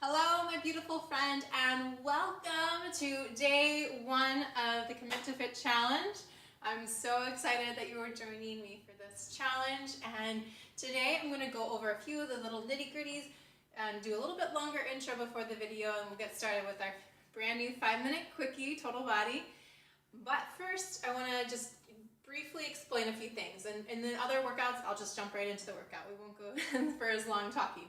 Hello, my beautiful friend, and welcome to day one of the Commit to Fit Challenge. I'm so excited that you are joining me for this challenge, and today I'm going to go over a few of the little nitty-gritties and do a little bit longer intro before the video, and we'll get started with our brand new 5-minute quickie total body. But first, I want to just briefly explain a few things, and in the other workouts, I'll just jump right into the workout. We won't go for as long talking.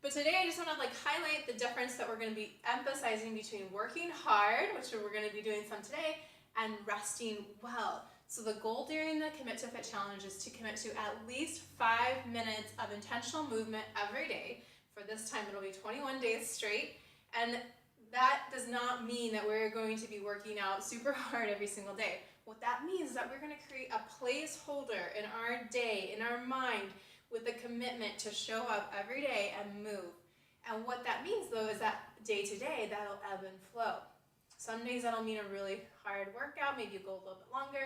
But today I just want to highlight the difference that we're going to be emphasizing between working hard, which we're going to be doing some today, and resting well. So the goal during the Commit to Fit Challenge is to commit to at least 5 minutes of intentional movement every day. For this time it'll be 21 days straight, and that does not mean that we're going to be working out super hard every single day. What that means is that we're going to create a placeholder in our day, in our mind, with a commitment to show up every day and move. And what that means though is that day to day, that'll ebb and flow. Some days that'll mean a really hard workout, maybe you go a little bit longer.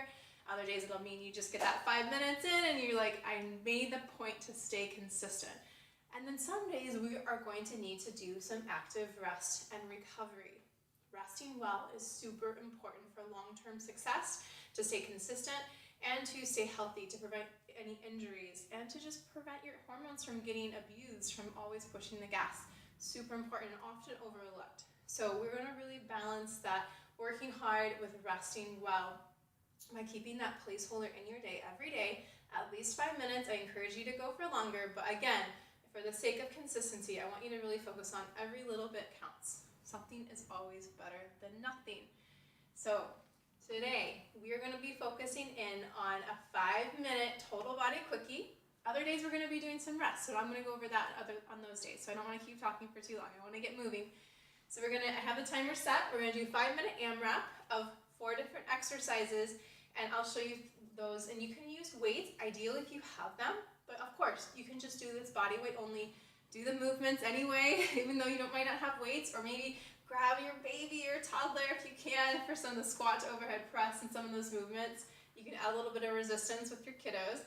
Other days it'll mean you just get that 5 minutes in and you're like, I made the point to stay consistent. And then some days we are going to need to do some active rest and recovery. Resting well is super important for long-term success, to stay consistent and to stay healthy, to prevent any injuries, and to just prevent your hormones from getting abused from always pushing the gas. Super important and often overlooked. So we're going to really balance that working hard with resting well by keeping that placeholder in your day every day, at least 5 minutes. I encourage you to go for longer, but again, for the sake of consistency, I want you to really focus on every little bit counts. Something is always better than nothing. So today, we are going to be focusing in on a 5-minute total body quickie. Other days we're going to be doing some rest, so I'm going to go over that on those days. So I don't want to keep talking for too long. I want to get moving. So I have the timer set. We're going to do 5-minute AMRAP of 4 different exercises, and I'll show you those. And you can use weights, ideally if you have them, but of course you can just do this body weight only. Do the movements anyway, even though you might not have weights, or maybe grab your baby or toddler if you can for some of the squat to overhead press and some of those movements. You can add a little bit of resistance with your kiddos,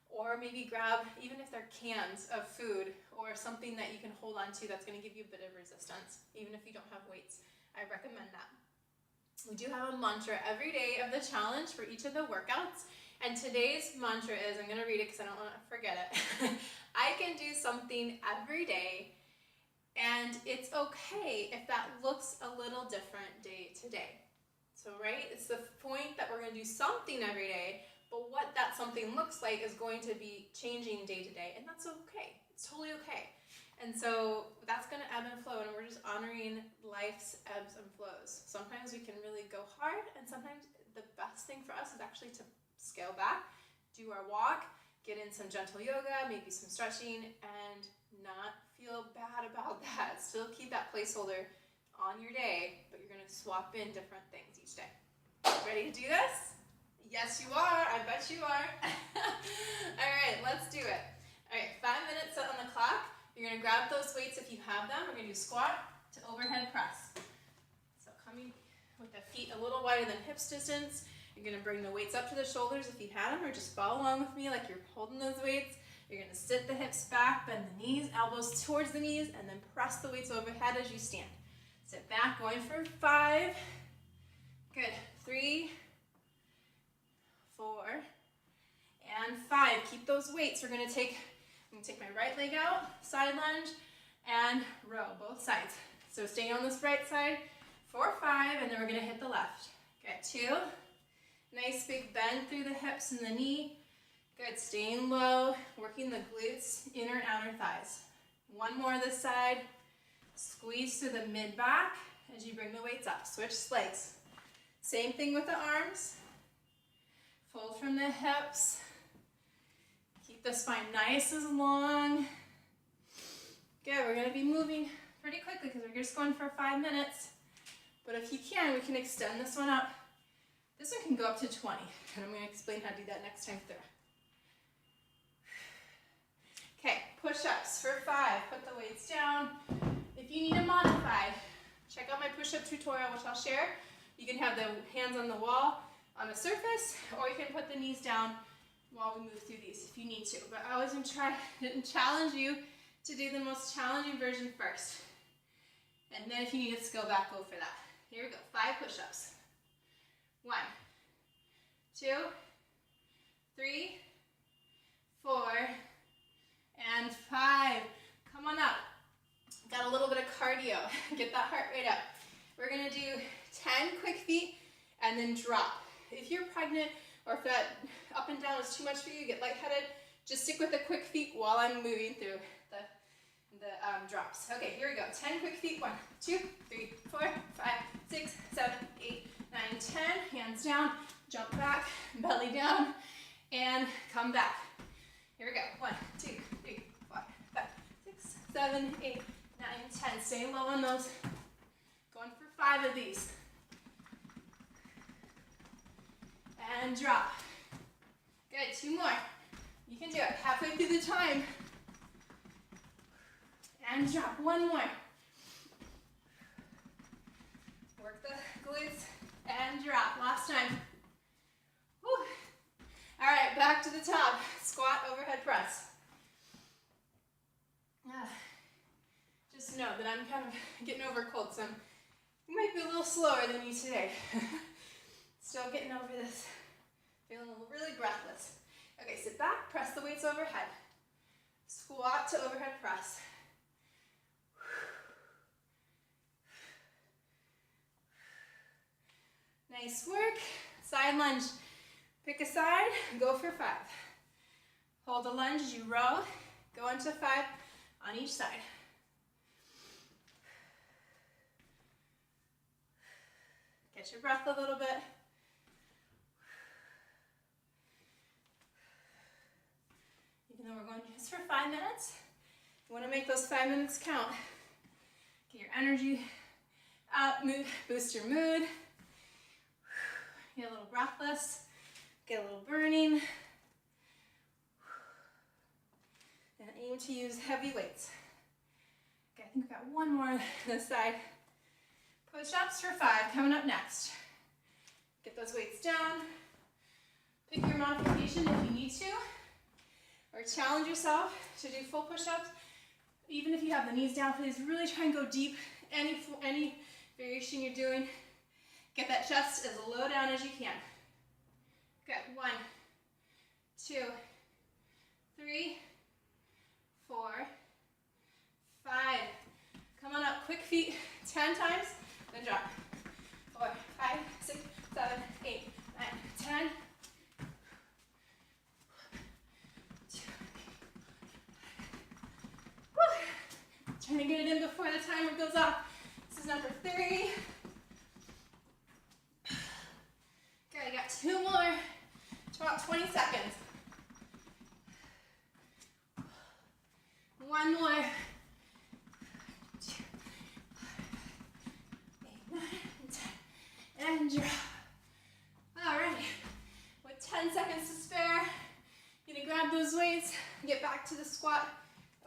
or maybe grab, even if they're cans of food or something that you can hold on to that's going to give you a bit of resistance, even if you don't have weights. I recommend that. We do have a mantra every day of the challenge for each of the workouts, and today's mantra is, I'm going to read it because I don't want to forget it. I can do something every day, and it's okay if that looks a little different day to day. So, right, it's the point that we're going to do something every day, but what that something looks like is going to be changing day to day, and that's okay. It's totally okay. And so that's going to ebb and flow, and we're just honoring life's ebbs and flows. Sometimes we can really go hard, and sometimes the best thing for us is actually to scale back, do our walk, get in some gentle yoga, maybe some stretching, and not feel bad about that. Still keep that placeholder on your day, but you're going to swap in different things each day. Ready to do this? Yes, you are. I bet you are. All right, let's do it. All right, 5 minutes set on the clock. You're going to grab those weights if you have them. We're going to do squat to overhead press. So coming with the feet a little wider than hips distance. You're going to bring the weights up to the shoulders if you had them, or just follow along with me like you're holding those weights. You're going to sit the hips back, bend the knees, elbows towards the knees, and then press the weights overhead as you stand. Sit back, going for 5. Good. 3, 4, and 5. Keep those weights. I'm going to take my right leg out, side lunge, and row, both sides. So stay on this right side for 5, and then we're going to hit the left. Good. 2. Nice big bend through the hips and the knee. Good, staying low, working the glutes, inner and outer thighs. 1 more this side. Squeeze through the mid-back as you bring the weights up. Switch legs. Same thing with the arms. Fold from the hips. Keep the spine nice and long. Good, we're going to be moving pretty quickly because we're just going for 5 minutes. But if you can, we can extend this one up. This one can go up to 20, and I'm going to explain how to do that next time through. Okay, push-ups for 5. Put the weights down. If you need to modify, check out my push-up tutorial, which I'll share. You can have the hands on the wall on a surface, or you can put the knees down while we move through these if you need to. But I always try to challenge you to do the most challenging version first. And then if you need to scale back, go for that. Here we go, 5 push-ups. 1, 2, 3, 4, and 5. Come on up. Got a little bit of cardio. Get that heart rate up. We're gonna do 10 quick feet and then drop. If you're pregnant or if that up and down is too much for you, get lightheaded, just stick with the quick feet while I'm moving through the drops. Okay, here we go. 10 quick feet. 1, 2, 3, 4, 5, 6, 7, 8, 9, 10. Hands down, jump back, belly down, and come back. Here we go. 1, 2, 3, 4, 5, 6, 7, 8, 9, 10. Stay low on those. Going for 5 of these. And drop. Good, 2 more. You can do it. Halfway through the time. And drop. 1 more. Work the glutes and drop. Last time. Woo. All right, back to the top. Squat, overhead press. Just know that I'm kind of getting over cold, so I might be a little slower than you today. Still getting over this. Feeling really breathless. Okay, sit back, press the weights overhead. Squat to overhead press. Nice work. Side lunge. Pick a side, go for 5. Hold the lunge as you row. Go into 5 on each side. Get your breath a little bit. Even though we're going just for 5 minutes, you want to make those 5 minutes count. Get your energy up, boost your mood. Get a little breathless, get a little burning. And aim to use heavy weights. Okay, I think we've got 1 more on this side. Push-ups for 5 coming up next. Get those weights down. Pick your modification if you need to. Or challenge yourself to do full push-ups. Even if you have the knees down, please really try and go deep. Any variation you're doing. Get that chest as low down as you can. Good. 1, 2, 3, 4, 5. Come on up. Quick feet. 10 times. Then drop. 4, 5, 6, 7, 8, 9, 10. 2. Woo. Trying to get it in before the timer goes off. This is number 3. Okay, I got 2 more. It's about 20 seconds. 1 more. 2, 8, 9, 10. And drop. All right. With 10 seconds to spare, you're gonna grab those weights, get back to the squat,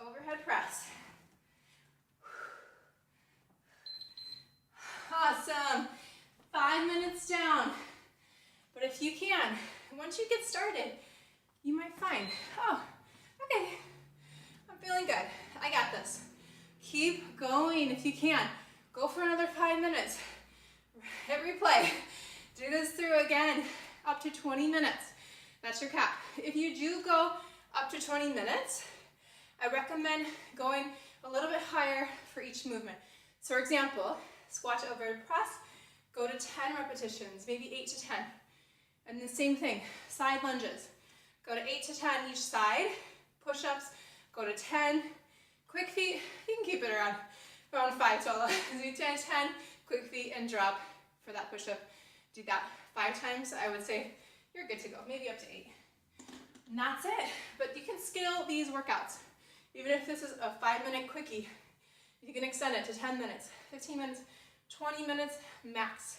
overhead press. Awesome. 5 minutes down. But if you can, once you get started, you might find, oh, okay, I'm feeling good. I got this. Keep going if you can. Go for another 5 minutes. Hit replay. Do this through again, up to 20 minutes. That's your cap. If you do go up to 20 minutes, I recommend going a little bit higher for each movement. So for example, squat to overhead press, go to 10 repetitions, maybe 8 to 10. And the same thing, side lunges. Go to 8 to 10 each side. Push-ups, go to 10. Quick feet, you can keep it around 5 total. Do 10, 10, quick feet, and drop for that push-up. Do that 5 times, I would say you're good to go, maybe up to 8. And that's it. But you can scale these workouts. Even if this is a 5-minute quickie, you can extend it to 10 minutes, 15 minutes, 20 minutes max.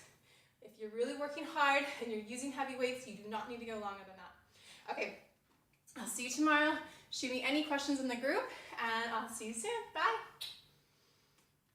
If you're really working hard and you're using heavy weights, you do not need to go longer than that. Okay, I'll see you tomorrow. Shoot me any questions in the group, and I'll see you soon. Bye.